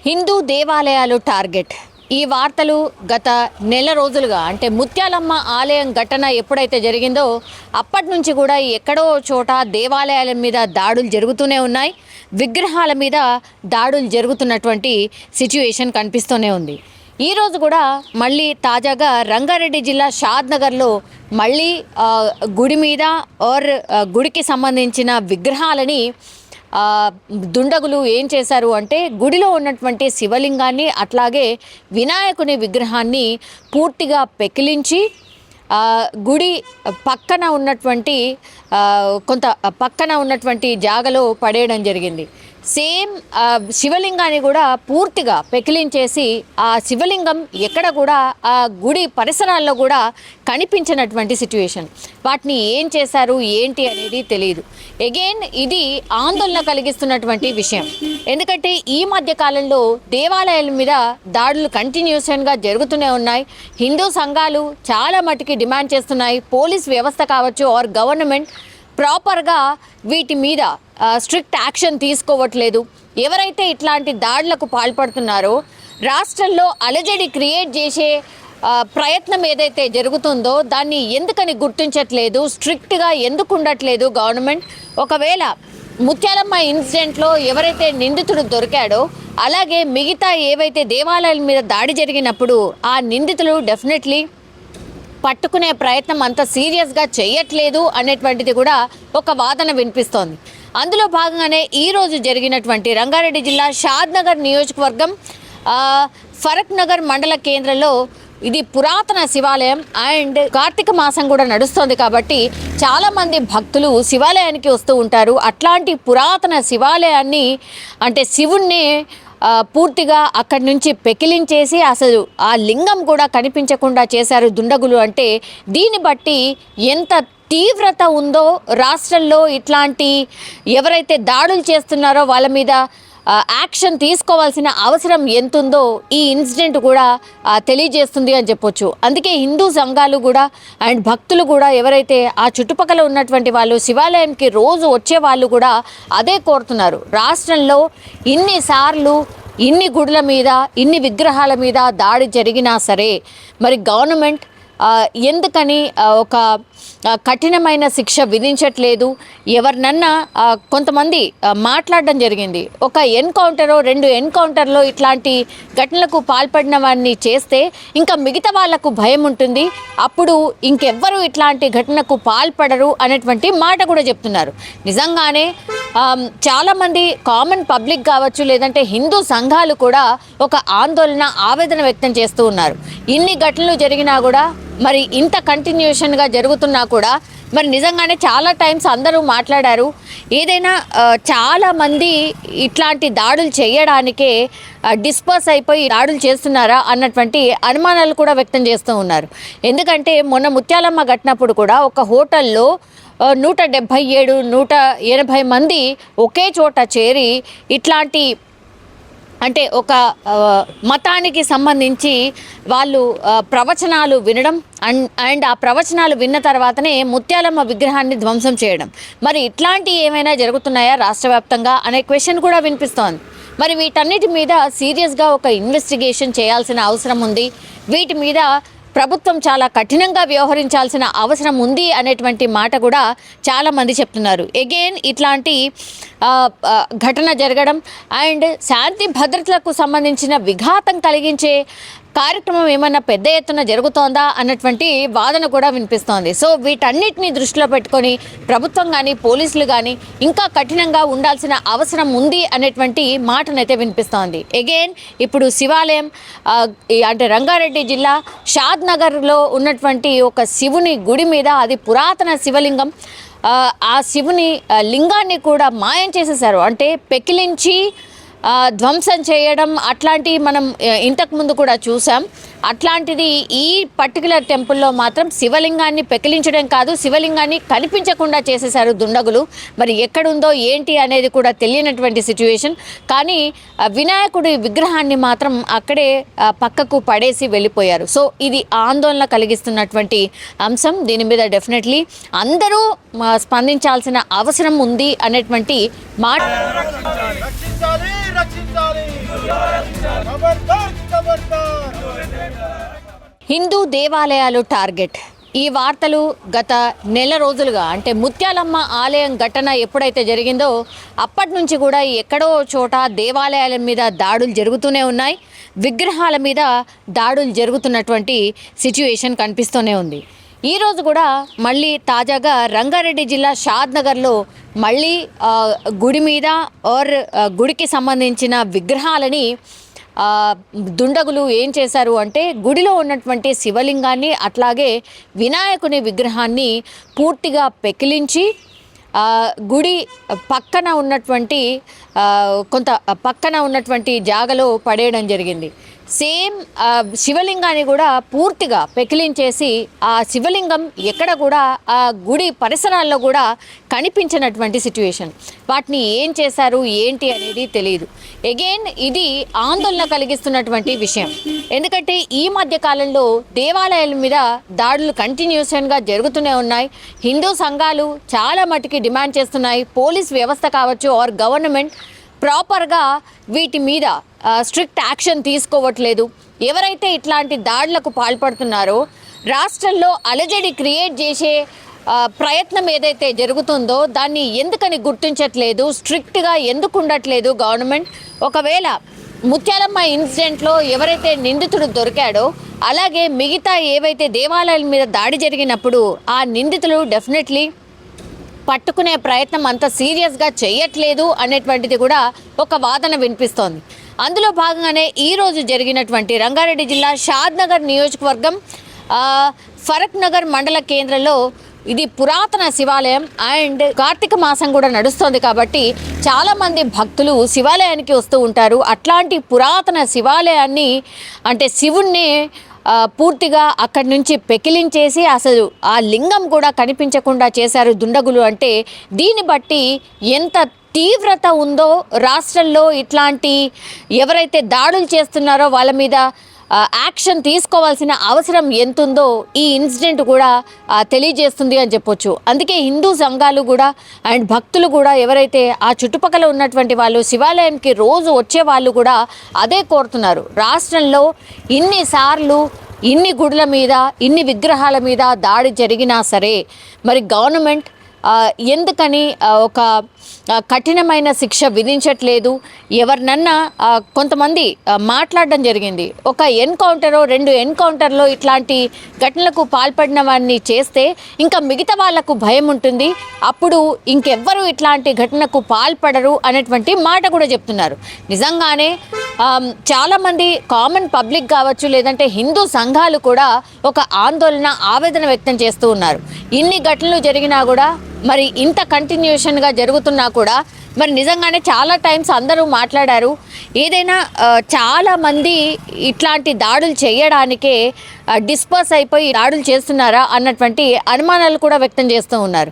హిందూ దేవాలయాలు టార్గెట్. ఈ వార్తలు గత నెల రోజులుగా అంటే ముత్యాలమ్మ ఆలయం ఘటన ఎప్పుడైతే జరిగిందో అప్పటి నుంచి కూడా ఎక్కడో చోట దేవాలయాల మీద దాడులు జరుగుతూనే ఉన్నాయి, విగ్రహాల మీద దాడులు జరుగుతున్నటువంటి సిచ్యువేషన్ కనిపిస్తూనే ఉంది. ఈరోజు కూడా మళ్ళీ తాజాగా రంగారెడ్డి జిల్లా షాద్నగర్లో మళ్ళీ గుడి మీద గుడికి సంబంధించిన విగ్రహాలని దుండగులు ఏం చేశారు అంటే గుడిలో ఉన్నటువంటి శివలింగాన్ని అట్లాగే వినాయకుని విగ్రహాన్ని పూర్తిగా పెకిలించి గుడి పక్కన ఉన్నటువంటి జాగలో పడేయడం జరిగింది. సేమ్ శివలింగాన్ని కూడా పూర్తిగా పెకిలించేసి ఆ శివలింగం ఎక్కడ కూడా ఆ గుడి పరిసరాల్లో కూడా కనిపించినటువంటి సిచ్యువేషన్. వాటిని ఏం చేశారు ఏంటి అనేది తెలియదు. అగైన్ ఇది ఆందోళన కలిగిస్తున్నటువంటి విషయం. ఎందుకంటే ఈ మధ్య కాలంలో దేవాలయాల మీద దాడులు కంటిన్యూషన్గా జరుగుతూనే ఉన్నాయి. హిందూ సంఘాలు చాలా మటుకి డిమాండ్ చేస్తున్నాయి. పోలీస్ వ్యవస్థ కావచ్చు ఆర్ గవర్నమెంట్ ప్రాపర్గా వీటి మీద స్ట్రిక్ట్ యాక్షన్ తీసుకోవట్లేదు. ఎవరైతే ఇట్లాంటి దాడులకు పాల్పడుతున్నారో రాష్ట్రంలో అలజడి క్రియేట్ చేసే ప్రయత్నం ఏదైతే జరుగుతుందో దాన్ని ఎందుకని గుర్తించట్లేదు, స్ట్రిక్ట్గా ఎందుకు ఉండట్లేదు గవర్నమెంట్? ఒకవేళ ముత్యాలమ్మ ఇన్సిడెంట్లో ఎవరైతే నిందితుడు దొరికాడో అలాగే మిగతా ఏవైతే దేవాలయాల మీద దాడి జరిగినప్పుడు ఆ నిందితులు డెఫినెట్లీ పట్టుకునే ప్రయత్నం అంత సీరియస్గా చేయట్లేదు అనేటువంటిది కూడా ఒక వాదన వినిపిస్తోంది. అందులో భాగంగానే ఈరోజు జరిగినటువంటి రంగారెడ్డి జిల్లా షాద్నగర్ నియోజకవర్గం ఫరక్ నగర్ మండల కేంద్రంలో ఇది పురాతన శివాలయం అండ్ కార్తీక మాసం కూడా నడుస్తోంది కాబట్టి చాలామంది భక్తులు శివాలయానికి వస్తూ ఉంటారు. అట్లాంటి పురాతన శివాలయాన్ని అంటే శివుణ్ణి పూర్తిగా అక్కడి నుంచి పెకిలించేసి అసలు ఆ లింగం కూడా కనిపించకుండా చేశారు దుండగులు. అంటే దీన్ని బట్టి ఎంత తీవ్రత ఉందో రాష్ట్రంలో ఇట్లాంటి ఎవరైతే దాడులు చేస్తున్నారో వాళ్ళ మీద యాక్షన్ తీసుకోవాల్సిన అవసరం ఎంతుందో ఈ ఇన్సిడెంట్ కూడా తెలియజేస్తుంది అని చెప్పొచ్చు. అందుకే హిందూ సంఘాలు కూడా అండ్ భక్తులు కూడా ఎవరైతే ఆ చుట్టుపక్కల ఉన్నటువంటి వాళ్ళు శివాలయానికి రోజు వచ్చే వాళ్ళు కూడా అదే కోరుతున్నారు. రాష్ట్రంలో ఇన్నిసార్లు ఇన్ని గుడుల మీద ఇన్ని విగ్రహాల మీద దాడి జరిగినా సరే మరి గవర్నమెంట్ ఎందుకని ఒక కఠినమైన శిక్ష విధించట్లేదు? ఎవరినన్నా కొంతమంది మాట్లాడడం జరిగింది, ఒక ఎన్కౌంటరో 2 ఎన్కౌంటర్లో ఇట్లాంటి ఘటనలకు పాల్పడిన వాడిని చేస్తే ఇంకా మిగతా వాళ్లకు భయం ఉంటుంది, అప్పుడు ఇంకెవ్వరూ ఇట్లాంటి ఘటనకు పాల్పడరు అనేటువంటి మాట కూడా చెప్తున్నారు. నిజంగానే చాలామంది కామన్ పబ్లిక్ కావచ్చు లేదంటే హిందూ సంఘాలు కూడా ఒక ఆవేదన వ్యక్తం చేస్తూ ఉన్నారు. ఇన్ని ఘటనలు జరిగినా కూడా మరి ఇంత కంటిన్యూషన్గా జరుగుతున్నా కూడా మరి నిజంగానే చాలా టైమ్స్ అందరూ మాట్లాడారు. ఏదైనా చాలామంది ఇట్లాంటి దాడులు చేయడానికే డిస్పర్స్ అయిపోయి దాడులు చేస్తున్నారా అన్నటువంటి అనుమానాలు కూడా వ్యక్తం చేస్తూ ఉన్నారు. ఎందుకంటే మొన్న ముత్యాలమ్మ ఘటనప్పుడు కూడా ఒక హోటల్లో 177, 180 మంది ఒకే చోట చేరి ఇట్లాంటి అంటే ఒక మతానికి సంబంధించి వాళ్ళు ప్రవచనాలు వినడం అండ్ ఆ ప్రవచనాలు విన్న తర్వాతనే ముత్యాలమ్మ విగ్రహాన్ని ధ్వంసం చేయడం. మరి ఇట్లాంటివి ఏమైనా జరుగుతున్నాయా రాష్ట్ర వ్యాప్తంగా అనే క్వశ్చన్ కూడా వినిపిస్తోంది. మరి వీటన్నిటి మీద సీరియస్గా ఒక ఇన్వెస్టిగేషన్ చేయాల్సిన అవసరం ఉంది. వీటి మీద ప్రభుత్వం చాలా కఠినంగా వ్యవహరించాల్సిన అవసరం ఉంది అనేటువంటి మాట కూడా చాలామంది చెప్తున్నారు. అగైన్ ఇట్లాంటి ఘటన జరగడం అండ్ శాంతి భద్రతలకు సంబంధించిన విఘాతం కలిగించే కార్యక్రమం ఏమన్నా పెద్ద ఎత్తున జరుగుతోందా అన్నటువంటి వాదన కూడా వినిపిస్తోంది. సో వీటన్నిటిని దృష్టిలో పెట్టుకొని ప్రభుత్వం కానీ పోలీసులు కానీ ఇంకా కఠినంగా ఉండాల్సిన అవసరం ఉంది అనేటువంటి మాటనైతే వినిపిస్తోంది. అగైన్ ఇప్పుడు శివాలయం అంటే రంగారెడ్డి జిల్లా షాద్నగర్లో ఉన్నటువంటి ఒక శివుని గుడి మీద అది పురాతన శివలింగం, ఆ శివుని లింగాన్ని కూడా మాయం చేసేసారు. అంటే పెకిలించి ధ్వంసం చేయడం అట్లాంటివి మనం ఇంతకుముందు కూడా చూసాం. అట్లాంటిది ఈ పర్టికులర్ టెంపుల్లో మాత్రం శివలింగాన్ని పెకిలించడం కాదు, శివలింగాన్ని కనిపించకుండా చేసేశారు దుండగులు. మరి ఎక్కడుందో ఏంటి అనేది కూడా తెలియనటువంటి సిచ్యువేషన్. కానీ వినాయకుడి విగ్రహాన్ని మాత్రం అక్కడే పక్కకు పడేసి వెళ్ళిపోయారు. సో ఇది ఆందోళన కలిగిస్తున్నటువంటి అంశం. దీని మీద డెఫినెట్లీ అందరూ స్పందించాల్సిన అవసరం ఉంది అనేటువంటి మాట. రక్షించాలి खबरदार खबरदार హిందూ దేవాలయాలు టార్గెట్. ఈ వార్తలు గత నెల రోజులుగా అంటే ముత్యాలమ్మ ఆలయం ఘటన ఎప్పుడైతే జరిగిందో అప్పటి నుంచి కూడా ఎక్కడో చోట దేవాలయాల మీద దాడులు జరుగుతూనే ఉన్నాయి, విగ్రహాల మీద దాడులు జరుగుతున్నటువంటి సిచ్యువేషన్ కనిపిస్తూనే ఉంది. ఈరోజు కూడా మళ్ళీ తాజాగా రంగారెడ్డి జిల్లా షాద్ నగర్లో మళ్ళీ గుడి మీద గుడికి సంబంధించిన విగ్రహాలని దుండగులు ఏం చేశారు అంటే గుడిలో ఉన్నటువంటి శివలింగాన్ని అట్లాగే వినాయకుని విగ్రహాన్ని పూర్తిగా పెకిలించి గుడి పక్కన ఉన్నటువంటి జాగలో పడేయడం జరిగింది. సేమ్ శివలింగాన్ని కూడా పూర్తిగా పెకిలించేసి ఆ శివలింగం ఎక్కడ కూడా ఆ గుడి పరిసరాల్లో కూడా కనిపించినటువంటి సిచ్యువేషన్. వాటిని ఏం చేశారు ఏంటి అనేది తెలియదు. అగైన్ ఇది ఆందోళన కలిగిస్తున్నటువంటి విషయం. ఎందుకంటే ఈ మధ్య కాలంలో దేవాలయాల మీద దాడులు కంటిన్యూషన్గా జరుగుతూనే ఉన్నాయి. హిందూ సంఘాలు చాలా మటుకి డిమాండ్ చేస్తున్నాయి. పోలీస్ వ్యవస్థ కావచ్చు ఆర్ గవర్నమెంట్ ప్రాపర్గా వీటి మీద స్ట్రిక్ట్ యాక్షన్ తీసుకోవట్లేదు. ఎవరైతే ఇట్లాంటి దాడులకు పాల్పడుతున్నారో రాష్ట్రంలో అలజడి క్రియేట్ చేసే ప్రయత్నం ఏదైతే జరుగుతుందో దాన్ని ఎందుకని గుర్తించట్లేదు, స్ట్రిక్ట్గా ఎందుకు ఉండట్లేదు గవర్నమెంట్? ఒకవేళ ముత్యాలమ్మ ఇన్సిడెంట్లో ఎవరైతే నిందితుడు దొరికాడో అలాగే మిగతా ఏవైతే దేవాలయాల మీద దాడి జరిగినప్పుడు ఆ నిందితులు డెఫినెట్లీ పట్టుకునే ప్రయత్నం అంత సీరియస్గా చేయట్లేదు అనేటువంటిది కూడా ఒక వాదన వినిపిస్తోంది. అందులో భాగంగానే ఈరోజు జరిగినటువంటి రంగారెడ్డి జిల్లా షాద్ నగర్ నియోజకవర్గం ఫరక్ నగర్ మండల కేంద్రంలో ఇది పురాతన శివాలయం అండ్ కార్తీక మాసం కూడా నడుస్తోంది కాబట్టి చాలామంది భక్తులు శివాలయానికి వస్తూ ఉంటారు. అట్లాంటి పురాతన శివాలయాన్ని అంటే శివుణ్ణి పూర్తిగా అక్కడి నుంచి పెకిలించేసి అసలు ఆ లింగం కూడా కనిపించకుండా చేశారు దుండగులు. అంటే దీన్ని బట్టి ఎంత తీవ్రత ఉందో రాష్ట్రంలో ఇట్లాంటి ఎవరైతే దాడులు చేస్తున్నారో వాళ్ళ మీద యాక్షన్ తీసుకోవాల్సిన అవసరం ఎంతుందో ఈ ఇన్సిడెంట్ కూడా తెలియజేస్తుంది అని చెప్పొచ్చు. అందుకే హిందూ సంఘాలు కూడా అండ్ భక్తులు కూడా ఎవరైతే ఆ చుట్టుపక్కల ఉన్నటువంటి వాళ్ళు శివాలయానికి రోజు వచ్చే వాళ్ళు కూడా అదే కోరుతున్నారు. రాష్ట్రంలో ఇన్నిసార్లు ఇన్ని గుడుల మీద ఇన్ని విగ్రహాల మీద దాడి జరిగినా సరే మరి గవర్నమెంట్ ఎందుకని ఒక కఠినమైన శిక్ష విధించట్లేదు? ఎవరినన్నా కొంతమంది మాట్లాడడం జరిగింది. ఒక ఎన్కౌంటరో 2 ఎన్కౌంటర్లో ఇట్లాంటి ఘటనలకు పాల్పడిన వాడిని చేస్తే ఇంకా మిగతా వాళ్లకు భయం ఉంటుంది, అప్పుడు ఇంకెవ్వరూ ఇట్లాంటి ఘటనకు పాల్పడరు అనేటువంటి మాట కూడా చెప్తున్నారు. నిజంగానే చాలామంది కామన్ పబ్లిక్ కావచ్చు లేదంటే హిందూ సంఘాలు కూడా ఒక ఆందోళన ఆవేదన వ్యక్తం చేస్తూ ఉన్నారు. ఇన్ని ఘటనలు జరిగినా కూడా మరి ఇంత కంటిన్యూషన్గా జరుగుతున్నా కూడా మరి నిజంగానే చాలా టైమ్స్ అందరూ మాట్లాడారు. ఏదైనా చాలామంది ఇట్లాంటి దాడులు చేయడానికే డిస్పర్స్ అయిపోయి దాడులు చేస్తున్నారా అన్నటువంటి అనుమానాలు కూడా వ్యక్తం చేస్తూ ఉన్నారు.